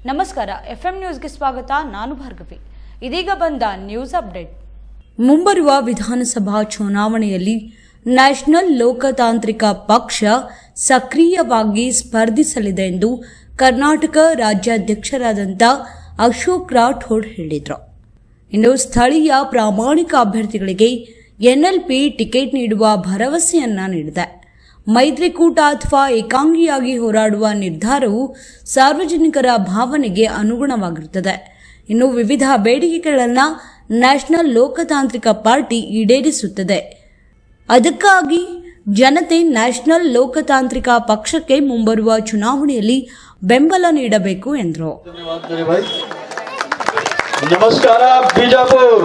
ನಮಸ್ಕಾರ ಎಫ್ಎಂ ನ್ಯೂಸ್ಗೆ ಸ್ವಾಗತ. ನಾನು ಭಾರ್ಗವಿ. ಇದೀಗ ಬಂದ ನ್ಯೂಸ್ ಅಪ್ಡೇಟ್. ಮುಂಬರುವ ವಿಧಾನಸಭಾ ಚುನಾವಣೆಯಲ್ಲಿ ನ್ಯಾಷನಲ್ ಲೋಕತಾಂತ್ರಿಕ ಪಕ್ಷ ಸಕ್ರಿಯವಾಗಿ ಸ್ಪರ್ಧಿಸಲಿದೆ ಎಂದು ಕರ್ನಾಟಕ ರಾಜ್ಯಾಧ್ಯಕ್ಷರಾದಂಥ ಅಶೋಕ್ ರಾಠೋಡ್ ಹೇಳಿದರು. ಇನ್ನು ಸ್ಥಳೀಯ ಪ್ರಾಮಾಣಿಕ ಅಭ್ಯರ್ಥಿಗಳಿಗೆ ಎನ್ಎಲ್ಪಿ ಟಿಕೆಟ್ ನೀಡುವ ಭರವಸೆಯನ್ನ ನೀಡಿದೆ. ಮೈತ್ರಿಕೂಟ ಅಥವಾ ಏಕಾಂಗಿಯಾಗಿ ಹೋರಾಡುವ ನಿರ್ಧಾರವು ಸಾರ್ವಜನಿಕರ ಭಾವನೆಗೆ ಅನುಗುಣವಾಗಿರುತ್ತದೆ. ಇನ್ನು ವಿವಿಧ ಬೇಡಿಕೆಗಳನ್ನು ನ್ಯಾಷನಲ್ ಲೋಕತಾಂತ್ರಿಕ ಪಾರ್ಟಿ ಈಡೇರಿಸುತ್ತದೆ. ಅದಕ್ಕಾಗಿ ಜನತೆ ನ್ಯಾಷನಲ್ ಲೋಕತಾಂತ್ರಿಕ ಪಕ್ಷಕ್ಕೆ ಮುಂಬರುವ ಚುನಾವಣೆಯಲ್ಲಿ ಬೆಂಬಲ ನೀಡಬೇಕು ಎಂದರು. नमस्कार बीजापुर,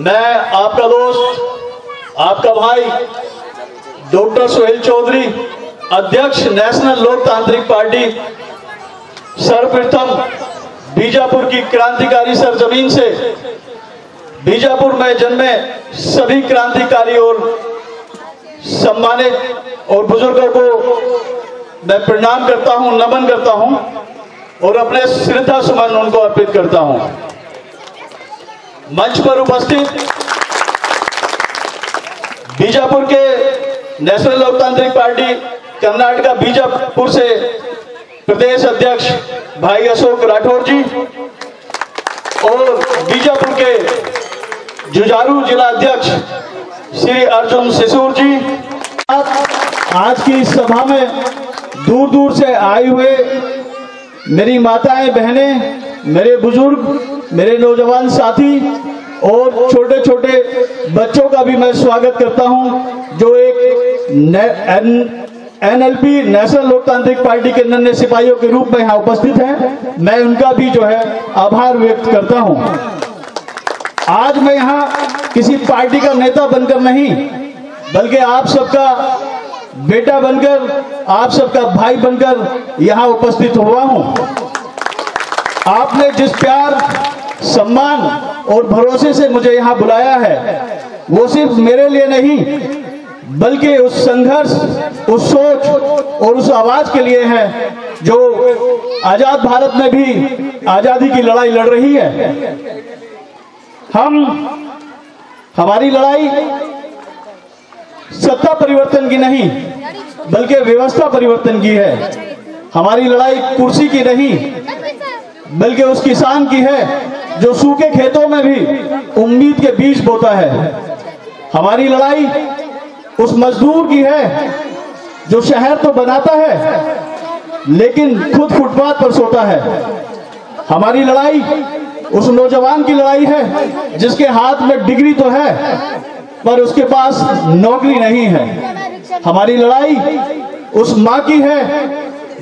मैं आपका दोस्त, आपका भाई डॉक्टर सोहेल चौधरी, अध्यक्ष नेशनल लोकतांत्रिक पार्टी, सर्वप्रथम बीजापुर की क्रांतिकारी सरजमीन से बीजापुर में जन्मे सभी क्रांतिकारी और सम्मानित और बुजुर्गों को मैं प्रणाम करता हूं, नमन करता हूं और अपने श्रद्धा सुमन उनको अर्पित करता हूं। मंच पर उपस्थित बीजापुर के नेशनल लोकतांत्रिक पार्टी कर्नाटका बीजापुर से प्रदेश अध्यक्ष भाई अशोक राठौर जी और बीजापुर के जुझारू जिला अध्यक्ष श्री अर्जुन सिसूर जी, आज की इस सभा में दूर दूर से आए हुए मेरी माताएं, बहनें, मेरे बुजुर्ग, मेरे नौजवान साथी और छोटे छोटे बच्चों का भी मैं स्वागत करता हूं, जो एक एनएलपी नेशनल लोकतांत्रिक पार्टी के नन्हे सिपाहियों के रूप में यहाँ उपस्थित हैं। मैं उनका भी जो है आभार व्यक्त करता हूं। आज मैं यहाँ किसी पार्टी का नेता बनकर नहीं, बल्कि आप सबका बेटा बनकर, आप सबका भाई बनकर यहां उपस्थित हुआ हूं। आपने जिस प्यार, सम्मान और भरोसे से मुझे यहां बुलाया है, वो सिर्फ मेरे लिए नहीं, बल्कि उस संघर्ष, उस सोच और उस आवाज के लिए है जो आजाद भारत में भी आजादी की लड़ाई लड़ रही है। हमारी लड़ाई सत्ता परिवर्तन की नहीं, बल्कि व्यवस्था परिवर्तन की है। हमारी लड़ाई कुर्सी की नहीं, बल्कि उस किसान की है जो सूखे खेतों में भी उम्मीद के बीज बोता है। हमारी लड़ाई उस मजदूर की है जो शहर तो बनाता है लेकिन खुद फुटपाथ पर सोता है। हमारी लड़ाई उस नौजवान की लड़ाई है जिसके हाथ में डिग्री तो है पर उसके पास नौकरी नहीं है। हमारी लड़ाई उस माँ की है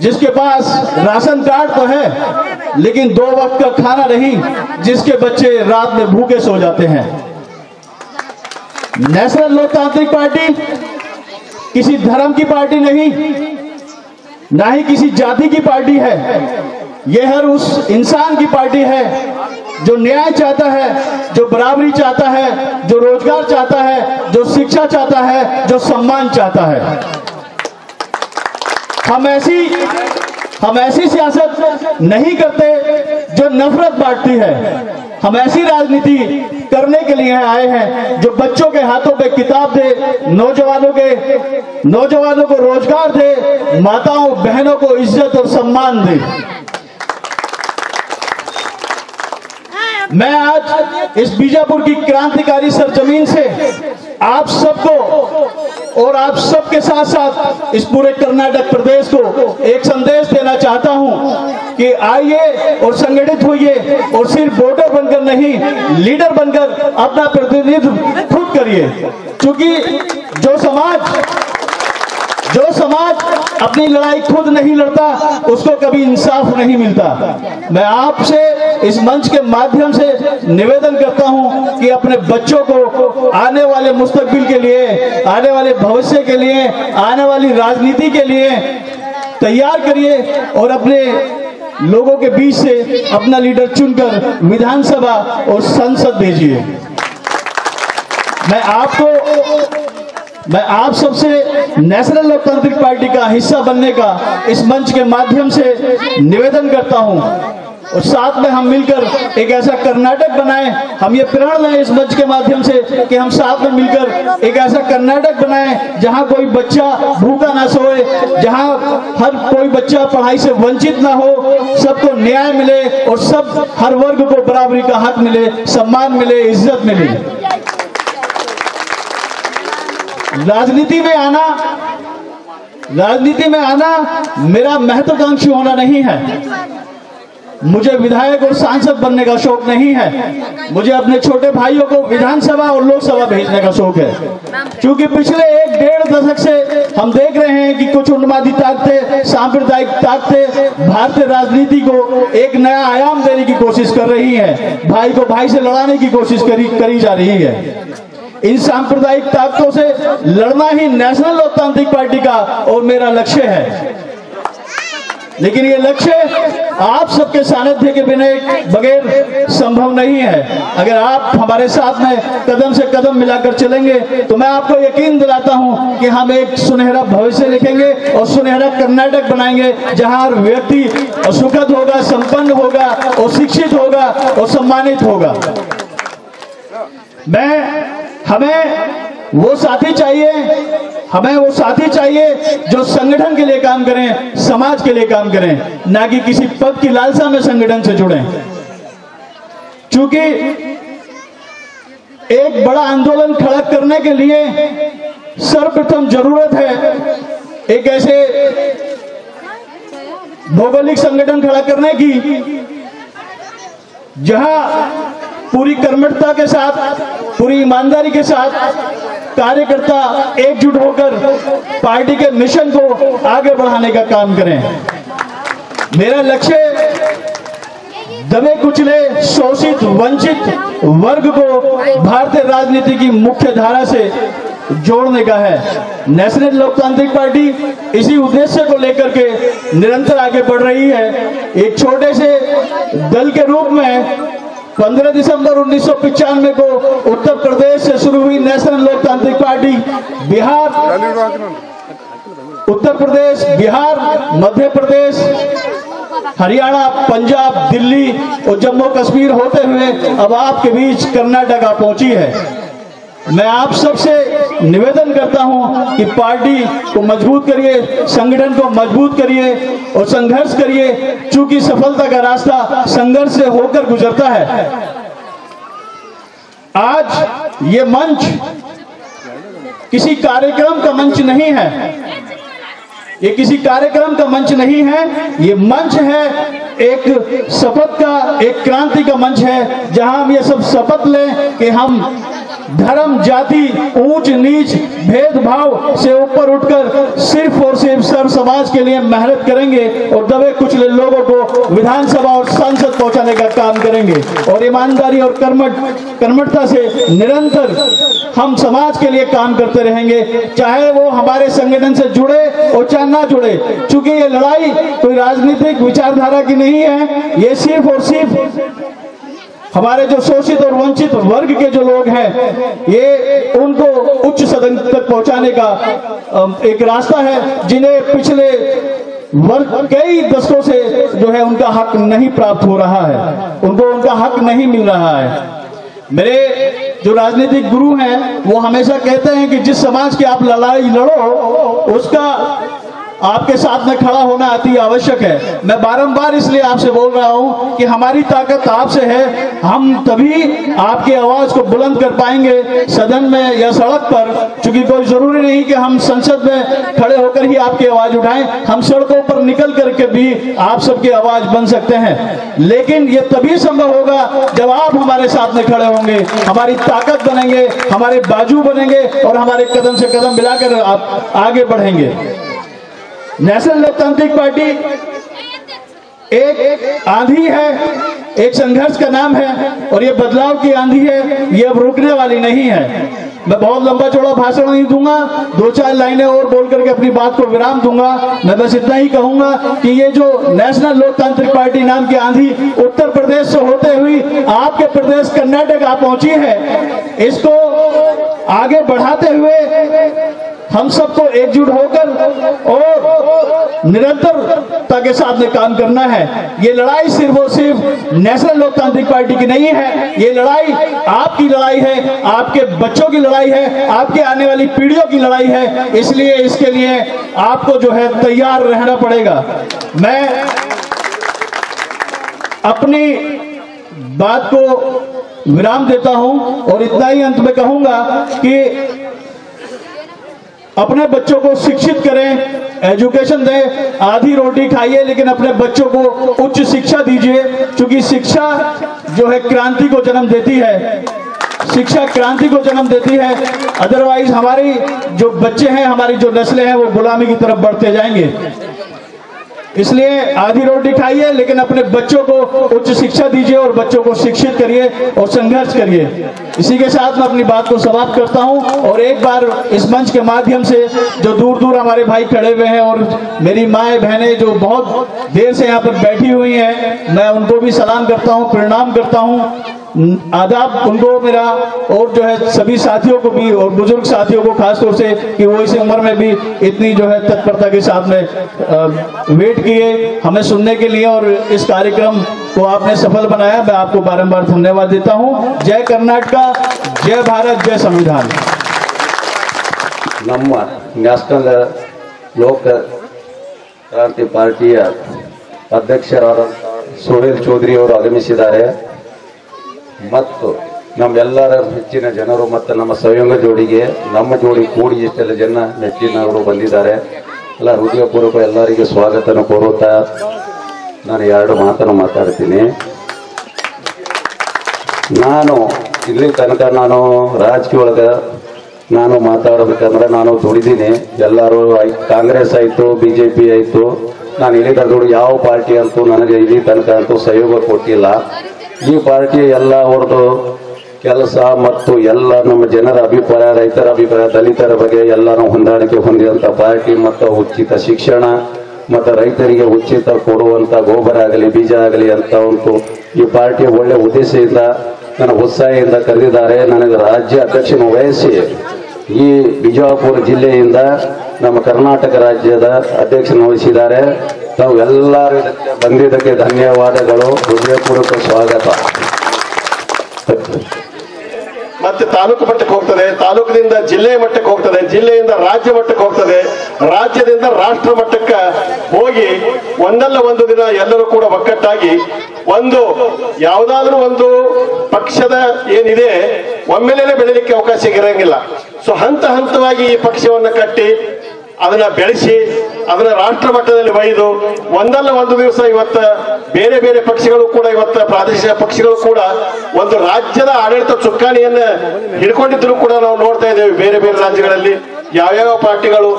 जिसके पास राशन कार्ड तो है लेकिन 2 वक्त का खाना नहीं, जिसके बच्चे रात में भूखे सो जाते हैं। नेशनल लोकतांत्रिक पार्टी किसी धर्म की पार्टी नहीं, ना ही किसी जाति की पार्टी है। यह हर उस इंसान की पार्टी है जो न्याय चाहता है, जो बराबरी चाहता है, जो रोजगार चाहता है, जो शिक्षा चाहता है, जो सम्मान चाहता है। हम ऐसी सियासत नहीं करते जो नफरत बांटती है। हम ऐसी राजनीति करने के लिए आए हैं जो बच्चों के हाथों पे किताब दे, नौजवानों को रोजगार दे, माताओं बहनों को इज्जत और सम्मान दे। मैं आज इस बीजापुर की क्रांतिकारी सरजमीन से आप सबको और आप सबके साथ साथ इस पूरे कर्नाटक प्रदेश को एक संदेश देना चाहता हूं कि आइए और संगठित होइए और सिर्फ वोटर बनकर नहीं, लीडर बनकर अपना प्रतिनिधित्व खुद करिए। क्योंकि जो समाज अपनी लड़ाई खुद नहीं लड़ता उसको कभी इंसाफ नहीं मिलता। मैं आपसे इस मंच के माध्यम से निवेदन करता हूं कि अपने बच्चों को आने वाले मुस्तकबिल के लिए, आने वाले भविष्य के लिए, आने वाली राजनीति के लिए तैयार करिए और अपने लोगों के बीच से अपना लीडर चुनकर विधानसभा और संसद भेजिए। मैं आपको मैं आप सबसे नेशनल लोकतांत्रिक पार्टी का हिस्सा बनने का इस मंच के माध्यम से निवेदन करता हूं और साथ में हम मिलकर एक ऐसा कर्नाटक बनाएं। हम ये प्रण लें इस मंच के माध्यम से कि हम साथ में मिलकर एक ऐसा कर्नाटक बनाएं जहां कोई बच्चा भूखा ना सोए, जहां हर कोई बच्चा पढ़ाई से वंचित ना हो, सबको न्याय मिले और सब हर वर्ग को बराबरी का हक मिले, सम्मान मिले, इज्जत मिले। राजनीति में आना मेरा महत्वाकांक्षी होना नहीं है। मुझे विधायक और सांसद बनने का शौक नहीं है। मुझे अपने छोटे भाइयों को विधानसभा और लोकसभा भेजने का शौक है, क्योंकि पिछले 1-1.5 दशक से हम देख रहे हैं कि कुछ उन्मादी ताकतें, सांप्रदायिक ताकतें भारतीय राजनीति को एक नया आयाम देने की कोशिश कर रही हैं, भाई को भाई से लड़ाने की कोशिश करी जा रही है। इन सांप्रदायिक ताकतों से लड़ना ही नेशनल लोकतांत्रिक पार्टी का और मेरा लक्ष्य है। लेकिन ये लक्ष्य आप सबके सानिध्य के बिना बगैर संभव नहीं है। अगर आप हमारे साथ में कदम से कदम मिलाकर चलेंगे तो मैं आपको यकीन दिलाता हूं कि हम एक सुनहरा भविष्य लिखेंगे और सुनहरा कर्नाटक बनाएंगे, जहां हर व्यक्ति सुखद होगा, संपन्न होगा और शिक्षित होगा और सम्मानित होगा। हमें वो साथी चाहिए जो संगठन के लिए काम करें, समाज के लिए काम करें, ना कि किसी पद की लालसा में संगठन से जुड़ें। क्योंकि एक बड़ा आंदोलन खड़ा करने के लिए सर्वप्रथम जरूरत है एक ऐसे भौगोलिक संगठन खड़ा करने की जहां पूरी कर्मठता के साथ, पूरी ईमानदारी के साथ कार्यकर्ता एकजुट होकर पार्टी के मिशन को आगे बढ़ाने का काम करें। मेरा लक्ष्य दबे कुचले, शोषित, वंचित वर्ग को भारतीय राजनीति की मुख्य धारा से जोड़ने का है। नेशनल लोकतांत्रिक पार्टी इसी उद्देश्य को लेकर के निरंतर आगे बढ़ रही है। एक छोटे से दल के रूप में 15 दिसंबर 1995 को उत्तर प्रदेश से शुरू हुई नेशनल लोकतांत्रिक पार्टी उत्तर प्रदेश, बिहार, मध्य प्रदेश, हरियाणा, पंजाब, दिल्ली और जम्मू कश्मीर होते हुए अब आपके बीच कर्नाटक आ पहुंची है। मैं आप सबसे निवेदन करता हूं कि पार्टी को मजबूत करिए, संगठन को मजबूत करिए और संघर्ष करिए, क्योंकि सफलता का रास्ता संघर्ष से होकर गुजरता है। आज ये मंच किसी कार्यक्रम का मंच नहीं है, ये किसी कार्यक्रम का मंच नहीं है, ये मंच है एक शपथ का, एक क्रांति का मंच है, जहां हम ये सब शपथ लें कि हम धर्म, जाति, ऊंच नीच, भेदभाव से ऊपर उठकर सिर्फ और सिर्फ सर्व समाज के लिए मेहनत करेंगे और दबे कुचले लोगों को विधानसभा और संसद पहुंचाने का काम करेंगे और ईमानदारी और कर्मठता से निरंतर हम समाज के लिए काम करते रहेंगे, चाहे वो हमारे संगठन से जुड़े और चाहे ना जुड़े। क्योंकि ये लड़ाई कोई राजनीतिक विचारधारा की नहीं है, ये सिर्फ और सिर्फ हमारे जो शोषित और वंचित वर्ग के जो लोग हैं, ये उनको उच्च सदन तक पहुंचाने का एक रास्ता है, जिन्हें पिछले कई दशकों से जो है उनका हक नहीं प्राप्त हो रहा है, उनको उनका हक नहीं मिल रहा है। मेरे जो राजनीतिक गुरु हैं वो हमेशा कहते हैं कि जिस समाज की आप लड़ाई लड़ो उसका आपके साथ में खड़ा होना अति आवश्यक है। मैं बारंबार इसलिए आपसे बोल रहा हूं कि हमारी ताकत आपसे है, हम तभी आपकी आवाज को बुलंद कर पाएंगे सदन में या सड़क पर। क्योंकि कोई जरूरी नहीं कि हम संसद में खड़े होकर ही आपकी आवाज उठाएं, हम सड़कों पर निकल करके भी आप सबकी आवाज बन सकते हैं। लेकिन ये तभी संभव होगा जब आप हमारे साथ में खड़े होंगे, हमारी ताकत बनेंगे, हमारे बाजू बनेंगे और हमारे कदम से कदम मिलाकर आप आगे बढ़ेंगे। नेशनल लोकतांत्रिक पार्टी एक आंधी है, एक संघर्ष का नाम है और ये बदलाव की आंधी है, ये अब रुकने वाली नहीं है। मैं बहुत लंबा चौड़ा भाषण नहीं दूंगा, 2-4 लाइनें और बोल करके अपनी बात को विराम दूंगा। मैं बस इतना ही कहूंगा कि ये जो नेशनल लोकतांत्रिक पार्टी नाम की आंधी उत्तर प्रदेश से होते हुए आपके प्रदेश कर्नाटक आ पहुंची है, इसको आगे बढ़ाते हुए हम सबको एकजुट होकर और निरंतरता के साथ में काम करना है। ये लड़ाई सिर्फ और सिर्फ नेशनल लोकतांत्रिक पार्टी की नहीं है, ये लड़ाई आपकी लड़ाई है, आपके बच्चों की लड़ाई है, आपके आने वाली पीढ़ियों की लड़ाई है। इसलिए इसके लिए आपको जो है तैयार रहना पड़ेगा। मैं अपनी बात को विराम देता हूं और इतना ही अंत में कहूंगा कि अपने बच्चों को शिक्षित करें, एजुकेशन दें, आधी रोटी खाइए लेकिन अपने बच्चों को उच्च शिक्षा दीजिए, क्योंकि शिक्षा जो है क्रांति को जन्म देती है, शिक्षा क्रांति को जन्म देती है। अदरवाइज हमारी जो बच्चे हैं, हमारी जो नस्लें हैं, वो गुलामी की तरफ बढ़ते जाएंगे। इसलिए आधी रोटी खाइए लेकिन अपने बच्चों को उच्च शिक्षा दीजिए और बच्चों को शिक्षित करिए और संघर्ष करिए। इसी के साथ मैं अपनी बात को समाप्त करता हूं और एक बार इस मंच के माध्यम से जो दूर दूर हमारे भाई खड़े हुए हैं और मेरी माएँ बहनें जो बहुत देर से यहाँ पर बैठी हुई हैं, मैं उनको भी सलाम करता हूँ, प्रणाम करता हूँ, आदाब उनको मेरा, और जो है सभी साथियों को भी और बुजुर्ग साथियों को खासतौर से कि वो इस उम्र में भी इतनी जो है तत्परता के साथ में वेट किए हमें सुनने के लिए और इस कार्यक्रम को आपने सफल बनाया। मैं आपको बारंबार धन्यवाद देता हूं। जय कर्नाटका, जय भारत, जय संविधान। ನಮ್ಮ ನ್ಯಾಷನಲ್ ಲೋಕ ಕ್ರಾಂತಿ ಪಾರ್ಟಿಯ ಅಧ್ಯಕ್ಷರಾದ ಸುಹೇಲ್ ಚೌಧರಿ ಅವರು ಆಗಮಿಸಿದ್ದಾರೆ ಮತ್ತು ನಮ್ಮೆಲ್ಲರ ಹೆಚ್ಚಿನ ಜನರು ಮತ್ತು ನಮ್ಮ ಸಹಯೋಗ ಜೋಡಿಗೆ ನಮ್ಮ ಜೋಡಿ ಕೂಡಿ ಇಷ್ಟೆಲ್ಲ ಜನ ನೆಚ್ಚಿನವರು ಬಂದಿದ್ದಾರೆ। ಎಲ್ಲ ಹೃದಯಪೂರ್ವಕ ಎಲ್ಲರಿಗೆ ಸ್ವಾಗತನ ಕೋರುತ್ತಾ ನಾನು ಎರಡು ಮಾತನ್ನು ಮಾತಾಡ್ತೀನಿ। ನಾನು ಇಲ್ಲಿ ತನಕ ನಾನು ರಾಜಕೀಯ ಒಳಗೆ ನಾನು ಮಾತಾಡಬೇಕಂದ್ರೆ ನಾನು ದುಡಿದೀನಿ, ಎಲ್ಲರೂ ಕಾಂಗ್ರೆಸ್ ಆಯಿತು, BJP ಆಯಿತು, ನಾನು ಇಲ್ಲಿ ದುಡ್ಡು ಯಾವ ಪಾರ್ಟಿ ಅಂತೂ ನನಗೆ ಇಲ್ಲಿ ತನಕ ಅಂತೂ ಸಹಯೋಗ ಕೊಟ್ಟಿಲ್ಲ। ಈ ಪಾರ್ಟಿ ಎಲ್ಲ ಅವ್ರದ್ದು ಕೆಲಸ ಮತ್ತು ಎಲ್ಲ ನಮ್ಮ ಜನರ ಅಭಿಪ್ರಾಯ, ರೈತರ ಅಭಿಪ್ರಾಯ, ದಲಿತರ ಬಗ್ಗೆ ಎಲ್ಲರೂ ಹೊಂದಾಣಿಕೆ ಹೊಂದಿದಂಥ ಪಾರ್ಟಿ ಮತ್ತು ಉಚಿತ ಶಿಕ್ಷಣ ಮತ್ತು ರೈತರಿಗೆ ಉಚಿತ ಕೊಡುವಂಥ ಗೊಬ್ಬರ ಆಗಲಿ ಬೀಜ ಆಗಲಿ ಅಂತ ಒಂದು ಈ ಪಾರ್ಟಿಯ ಒಳ್ಳೆ ಉದ್ದೇಶದಿಂದ ನನ್ನ ಉತ್ಸಾಹದಿಂದ ಕರೆದಿದ್ದಾರೆ। ನನಗೆ ರಾಜ್ಯ ಅಧ್ಯಕ್ಷನ ವಹಿಸಿ ಈ ಬಿಜಾಪುರ ಜಿಲ್ಲೆಯಿಂದ ನಮ್ಮ ಕರ್ನಾಟಕ ರಾಜ್ಯದ ಅಧ್ಯಕ್ಷನ ವಹಿಸಿದ್ದಾರೆ। ತಾವು ಎಲ್ಲರೂ ಇದಕ್ಕೆ ಬಂದಿದ್ದಕ್ಕೆ ಧನ್ಯವಾದಗಳು, ಹೃದಯಪೂರ್ವಕ ಸ್ವಾಗತ। ಮತ್ತೆ ತಾಲೂಕು ಮಟ್ಟಕ್ಕೆ ಹೋಗ್ತದೆ, ತಾಲೂಕಿನಿಂದ ಜಿಲ್ಲೆಯ ಮಟ್ಟಕ್ಕೆ ಹೋಗ್ತದೆ, ಜಿಲ್ಲೆಯಿಂದ ರಾಜ್ಯ ಮಟ್ಟಕ್ಕೆ ಹೋಗ್ತದೆ, ರಾಜ್ಯದಿಂದ ರಾಷ್ಟ್ರ ಮಟ್ಟಕ್ಕೆ ಹೋಗಿ ಒಂದಲ್ಲ ಒಂದು ದಿನ ಎಲ್ಲರೂ ಕೂಡ ಒಕ್ಕಟ್ಟಾಗಿ ಒಂದು ಯಾವುದಾದ್ರೂ ಒಂದು ಪಕ್ಷದ ಏನಿದೆ ಒಮ್ಮೆಲೆ ಬೆಳಲಿಕ್ಕೆ ಅವಕಾಶ ಇರಂಗಿಲ್ಲ। ಸೊ ಹಂತ ಹಂತವಾಗಿ ಈ ಪಕ್ಷವನ್ನು ಕಟ್ಟಿ ಅದನ್ನ ಬೆಳೆಸಿ ಅದನ್ನ ರಾಷ್ಟ್ರ ಮಟ್ಟದಲ್ಲಿ ಒಯ್ದು ಒಂದಲ್ಲ ಒಂದು ದಿವಸ ಇವತ್ತ ಬೇರೆ ಬೇರೆ ಪಕ್ಷಗಳು ಕೂಡ ಇವತ್ತ ಪ್ರಾದೇಶಿಕ ಪಕ್ಷಗಳು ಕೂಡ ಒಂದು ರಾಜ್ಯದ ಆಡಳಿತ ಚುಕ್ಕಾಣಿಯನ್ನ ಹಿಡ್ಕೊಂಡಿದ್ರು ಕೂಡ ನಾವು ನೋಡ್ತಾ ಇದ್ದೇವೆ। ಬೇರೆ ಬೇರೆ ರಾಜ್ಯಗಳಲ್ಲಿ ಯಾವ್ಯಾವ ಪಾರ್ಟಿಗಳು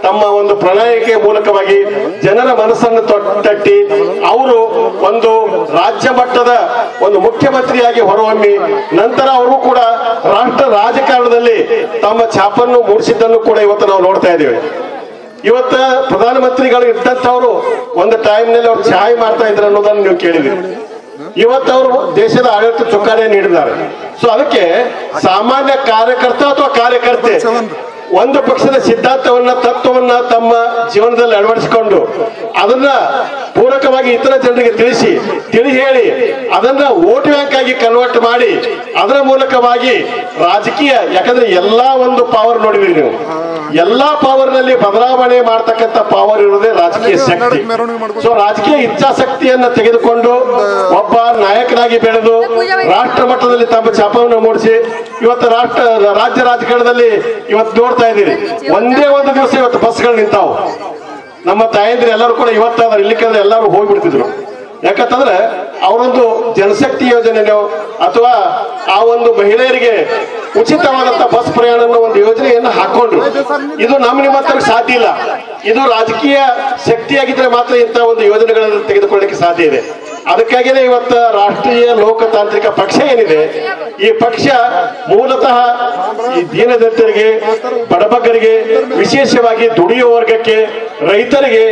ತಮ್ಮ ಒಂದು ಪ್ರಣಾಳಿಕೆ ಮೂಲಕವಾಗಿ ಜನರ ಮನಸ್ಸನ್ನು ತಟ್ಟಿ ಅವರು ಒಂದು ರಾಜ್ಯ ಮಟ್ಟದ ಒಂದು ಮುಖ್ಯಮಂತ್ರಿಯಾಗಿ ಹೊರಹೊಮ್ಮಿ ನಂತರ ಅವರು ಕೂಡ ರಾಷ್ಟ್ರ ರಾಜಕಾರಣದಲ್ಲಿ ತಮ್ಮ ಛಾಪನ್ನು ಮೂಡಿಸಿದ್ದನ್ನು ಕೂಡ ಇವತ್ತು ನಾವು ನೋಡ್ತಾ ಇದ್ದೇವೆ। ಇವತ್ತ ಪ್ರಧಾನಮಂತ್ರಿಗಳು ಇದ್ದಂಥವ್ರು ಒಂದು ಟೈಮ್ನಲ್ಲಿ ಅವ್ರು ಛಾಯ್ ಮಾಡ್ತಾ ಇದ್ರು ಅನ್ನೋದನ್ನು ನೀವು ಕೇಳಿದ್ರಿ। ಇವತ್ತು ಅವರು ದೇಶದ ಆಡಳಿತ ಚುಕ್ಕಾಣಿಯನ್ನು ನೀಡಿದ್ದಾರೆ। ಸೊ ಅದಕ್ಕೆ ಸಾಮಾನ್ಯ ಕಾರ್ಯಕರ್ತ ಅಥವಾ ಕಾರ್ಯಕರ್ತೆ ಒಂದು ಪಕ್ಷದ ಸಿದ್ಧಾಂತವನ್ನ ತತ್ವವನ್ನ ತಮ್ಮ ಜೀವನದಲ್ಲಿ ಅಳವಡಿಸಿಕೊಂಡು ಅದನ್ನ ಪೂರಕವಾಗಿ ಇತರ ಜನರಿಗೆ ತಿಳಿ ಹೇಳಿ ಅದನ್ನ ವೋಟ್ ಬ್ಯಾಂಕ್ ಆಗಿ ಕನ್ವರ್ಟ್ ಮಾಡಿ ಅದರ ಮೂಲಕವಾಗಿ ರಾಜಕೀಯ, ಯಾಕಂದ್ರೆ ಎಲ್ಲಾ ಒಂದು ಪವರ್ ನೋಡಿದ್ರಿ ನೀವು, ಎಲ್ಲಾ ಪವರ್ ನಲ್ಲಿ ಬದಲಾವಣೆ ಮಾಡ್ತಕ್ಕಂಥ ಪವರ್ ಇರೋದೇ ರಾಜಕೀಯ ಶಕ್ತಿ। ಸೊ ರಾಜಕೀಯ ಇಚ್ಛಾಶಕ್ತಿಯನ್ನ ತೆಗೆದುಕೊಂಡು ಒಬ್ಬ ನಾಯಕನಾಗಿ ಬೆಳೆದು ರಾಷ್ಟ್ರ ಮಟ್ಟದಲ್ಲಿ ತಮ್ಮ ಛಾಪವನ್ನು ಮೂಡಿಸಿ ಇವತ್ತು ರಾಜ್ಯ ರಾಜಕಾರಣದಲ್ಲಿ ಇವತ್ತು ನೋಡ್ತಾ ಇದ್ದೀರಿ, ಒಂದೇ ಒಂದು ದಿವಸ ಇವತ್ತು ಬಸ್ಗಳು ನಿಂತಾವು। ನಮ್ಮ ತಾಯಂದಿರು ಎಲ್ಲರೂ ಕೂಡ ಇವತ್ತಾದ್ರೆ ಇಲ್ಲಿಕ್ಕಂದ್ರೆ ಎಲ್ಲರೂ ಹೋಗ್ಬಿಡ್ತಿದ್ರು, ಯಾಕಂತಂದ್ರೆ ಅವರೊಂದು ಜನಶಕ್ತಿ ಯೋಜನೆನೋ ಅಥವಾ ಆ ಒಂದು ಮಹಿಳೆಯರಿಗೆ ಉಚಿತವಾದಂತ ಬಸ್ ಪ್ರಯಾಣ ಅನ್ನೋ ಒಂದು ಯೋಜನೆಯನ್ನು ಹಾಕೊಂಡ್ರು। ಇದು ನಮ್ಮ ನಿಮ್ಮ ಹತ್ರ ಸಾಧ್ಯ ಇಲ್ಲ, ಇದು ರಾಜಕೀಯ ಶಕ್ತಿಯಾಗಿದ್ರೆ ಮಾತ್ರ ಇಂಥ ಒಂದು ಯೋಜನೆಗಳನ್ನು ತೆಗೆದುಕೊಳ್ಳಲಿಕ್ಕೆ ಸಾಧ್ಯ ಇದೆ। ಅದಕ್ಕಾಗಿಯೇ ಇವತ್ತು ರಾಷ್ಟ್ರೀಯ ಲೋಕತಾಂತ್ರಿಕ ಪಕ್ಷ ಏನಿದೆ ಈ ಪಕ್ಷ ಮೂಲತಃ ಈ ದೀನದಲಿತರಿಗೆ, ಬಡಬಗ್ಗರಿಗೆ, ವಿಶೇಷವಾಗಿ ದುಡಿಯುವ ವರ್ಗಕ್ಕೆ, ರೈತರಿಗೆ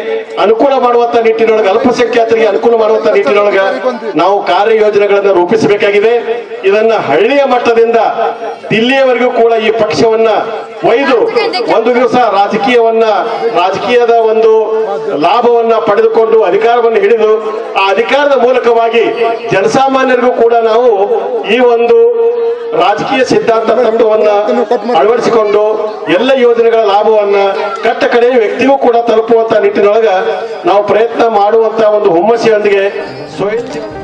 ಅನುಕೂಲ ಮಾಡುವಂತ ನಿಟ್ಟಿನೊಳಗೆ, ಅಲ್ಪಸಂಖ್ಯಾತರಿಗೆ ಅನುಕೂಲ ಮಾಡುವಂತ ನಿಟ್ಟಿನೊಳಗೆ ನಾವು ಕಾರ್ಯಯೋಜನೆಗಳನ್ನು ರೂಪಿಸಬೇಕಾಗಿದೆ. ಇದನ್ನ ಹಳ್ಳಿಯ ಮಟ್ಟದಿಂದ ದಿಲ್ಲಿಯವರೆಗೂ ಕೂಡ ಈ ಪಕ್ಷವನ್ನ ಒಯ್ದು ಒಂದು ದಿವಸ ರಾಜಕೀಯದ ಒಂದು ಲಾಭವನ್ನ ಪಡೆದುಕೊಂಡು ಅಧಿಕಾರವನ್ನು ಹಿಡಿದು ಆ ಅಧಿಕಾರದ ಮೂಲಕವಾಗಿ ಜನಸಾಮಾನ್ಯರಿಗೂ ಕೂಡ ನಾವು ಈ ಒಂದು ರಾಜಕೀಯ ಸಿದ್ಧಾಂತ ತತ್ವವನ್ನ ಅಳವಡಿಸಿಕೊಂಡು ಎಲ್ಲ ಯೋಜನೆಗಳ ಲಾಭವನ್ನ ಕಟ್ಟ ಕಡೆ ವ್ಯಕ್ತಿಗೂ ಕೂಡ ತಲುಪುವಂತ ನಿಟ್ಟಿನೊಳಗ ನಾವು ಪ್ರಯತ್ನ ಮಾಡುವಂತ ಒಂದು ಹುಮ್ಮಸ್ಸಿನೊಂದಿಗೆ ಸ್ವಯಂ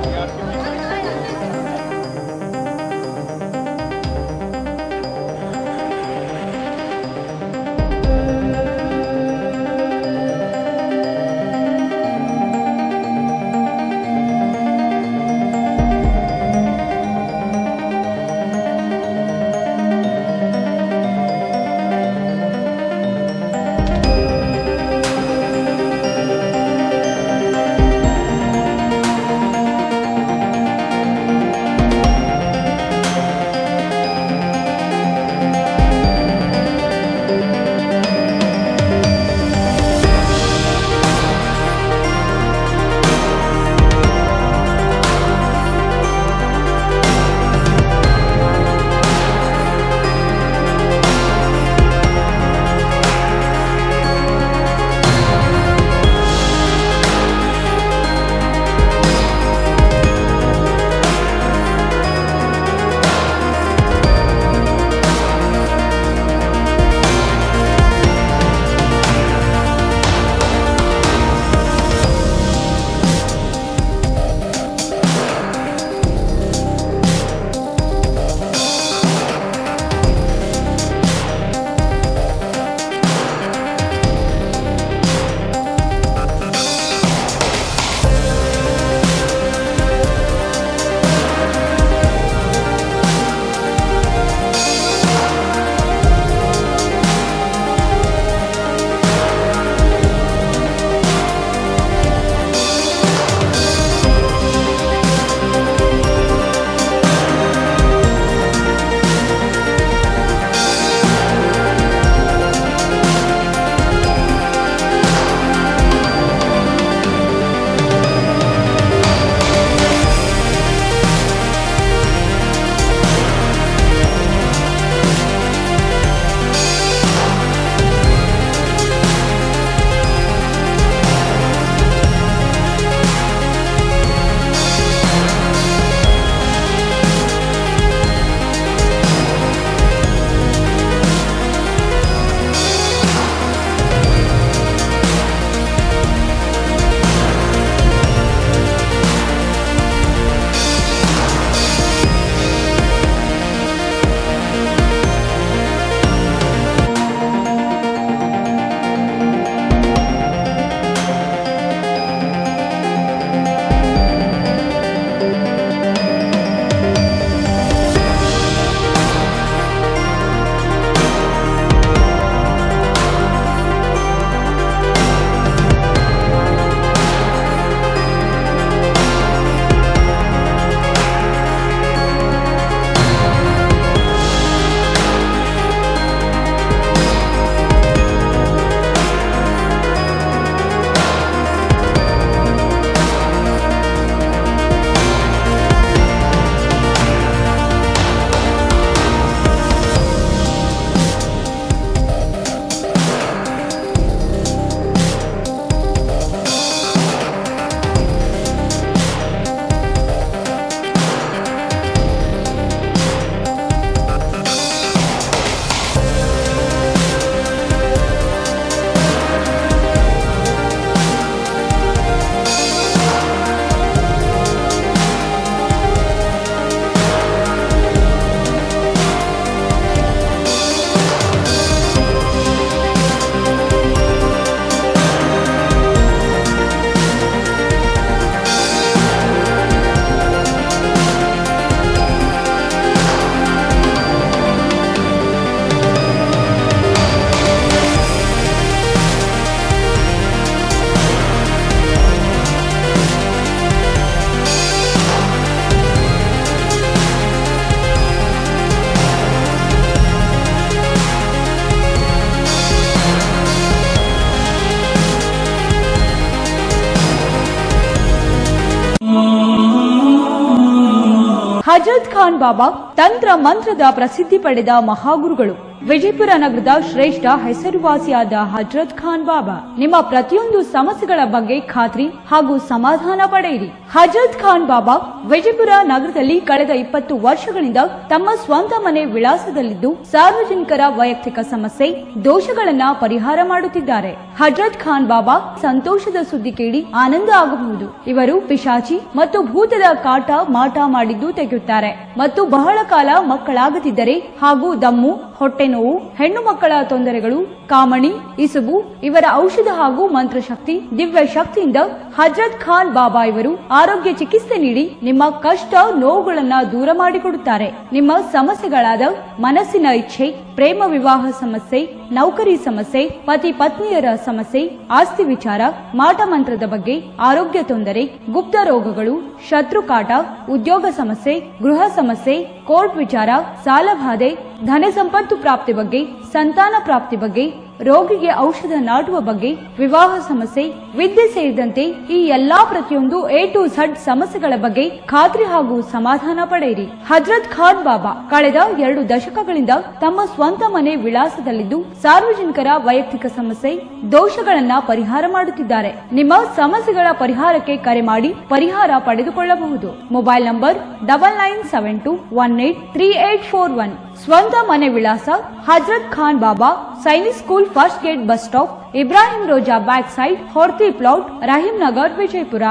ಹಜರತ್ ಖಾನ್ ಬಾಬಾ ತಂತ್ರ ಮಂತ್ರದ ಪ್ರಸಿದ್ಧಿ ಪಡೆದ ಮಹಾಗುರುಗಳು. ವಿಜಯಪುರ ನಗರದ ಶ್ರೇಷ್ಠ ಹೆಸರುವಾಸಿಯಾದ ಹಜರತ್ ಖಾನ್ ಬಾಬಾ ನಿಮ್ಮ ಪ್ರತಿಯೊಂದು ಸಮಸ್ಯೆಗಳ ಬಗ್ಗೆ ಖಾತ್ರಿ ಹಾಗೂ ಸಮಾಧಾನ ಪಡೆಯಿರಿ. ಹಜರತ್ ಖಾನ್ ಬಾಬಾ ವಿಜಯಪುರ ನಗರದಲ್ಲಿ ಕಳೆದ 20 ವರ್ಷಗಳಿಂದ ತಮ್ಮ ಸ್ವಂತ ಮನೆ ವಿಳಾಸದಲ್ಲಿದ್ದು ಸಾರ್ವಜನಿಕರ ವೈಯಕ್ತಿಕ ಸಮಸ್ಯೆ ದೋಷಗಳನ್ನ ಪರಿಹಾರ ಮಾಡುತ್ತಿದ್ದಾರೆ. ಹಜರತ್ ಖಾನ್ ಬಾಬಾ ಸಂತೋಷದ ಸುದ್ದಿ ಕೇಳಿ ಆನಂದ ಆಗಬಹುದು. ಇವರು ಪಿಶಾಚಿ ಮತ್ತು ಭೂತದ ಕಾಟ ಮಾಟ ಮಾಡಿದ್ದು ತೆಗೆಯುತ್ತಾರೆ ಮತ್ತು ಬಹಳ ಕಾಲ ಮಕ್ಕಳಾಗದಿದ್ದರೆ ಹಾಗೂ ದಮ್ಮು, ಹೊಟ್ಟೆ ನೋವು, ಹೆಣ್ಣು ಮಕ್ಕಳ ತೊಂದರೆಗಳು, ಕಾಮಣಿ, ಇಸುಬು ಇವರ ಔಷಧ ಹಾಗೂ ಮಂತ್ರಶಕ್ತಿ, ದಿವ್ಯ ಶಕ್ತಿಯಿಂದ ಹಜರತ್ ಖಾನ್ ಬಾಬಾ ಇವರು ಆರೋಗ್ಯ ಚಿಕಿತ್ಸೆ ನೀಡಿ ನಿಮ್ಮ ಕಷ್ಟ ನೋವುಗಳನ್ನ ದೂರ ಮಾಡಿಕೊಡುತ್ತಾರೆ. ನಿಮ್ಮ ಸಮಸ್ಯೆಗಳಾದ ಮನಸ್ಸಿನ ಇಚ್ಛೆ, ಪ್ರೇಮ ವಿವಾಹ ಸಮಸ್ಯೆ, ನೌಕರಿ ಸಮಸ್ಯೆ, ಪತಿ ಪತ್ನಿಯರ ಸಮಸ್ಯೆ, ಆಸ್ತಿ ವಿಚಾರ, ಮಾಟ ಮಂತ್ರದ ಬಗ್ಗೆ, ಆರೋಗ್ಯ ತೊಂದರೆ, ಗುಪ್ತ ರೋಗಗಳು, ಶತ್ರು ಕಾಟ, ಉದ್ಯೋಗ ಸಮಸ್ಯೆ, ಗೃಹ ಸಮಸ್ಯೆ, ಕೋರ್ಟ್ ವಿಚಾರ, ಸಾಲಬಾಧೆ, ಧನ ಸಂಪತ್ತು ಪ್ರಾಪ್ತಿ ಬಗ್ಗೆ, ಸಂತಾನ ಪ್ರಾಪ್ತಿ ಬಗ್ಗೆ, ರೋಗಿಗೆ ಔಷಧ ನಾಟುವ ಬಗ್ಗೆ, ವಿವಾಹ ಸಮಸ್ಯೆ, ವಿದ್ಯೆ ಸೇರಿದಂತೆ ಈ ಎಲ್ಲಾ ಪ್ರತಿಯೊಂದು A to Z ಸಮಸ್ಯೆಗಳ ಬಗ್ಗೆ ಖಾತ್ರಿ ಹಾಗೂ ಸಮಾಧಾನ ಪಡೆಯಿರಿ. ಹಜರತ್ ಖಾನ್ ಬಾಬಾ ಕಳೆದ 2 ದಶಕಗಳಿಂದ ತಮ್ಮ ಸ್ವಂತ ಮನೆ ವಿಳಾಸದಲ್ಲಿದ್ದು ಸಾರ್ವಜನಿಕರ ವೈಯಕ್ತಿಕ ಸಮಸ್ಯೆ ದೋಷಗಳನ್ನ ಪರಿಹಾರ ಮಾಡುತ್ತಿದ್ದಾರೆ. ನಿಮ್ಮ ಸಮಸ್ಯೆಗಳ ಪರಿಹಾರಕ್ಕೆ ಕರೆ ಮಾಡಿ ಪರಿಹಾರ ಪಡೆದುಕೊಳ್ಳಬಹುದು. Mobile number 9972183841. ಸ್ವಂತ ಮನೆ ವಿಳಾಸ Hazrat Khan Baba, Sainik school, first gate, bus stop, Ibrahim Roza back side, Horti plot, Rahim Nagar, Vijayapura.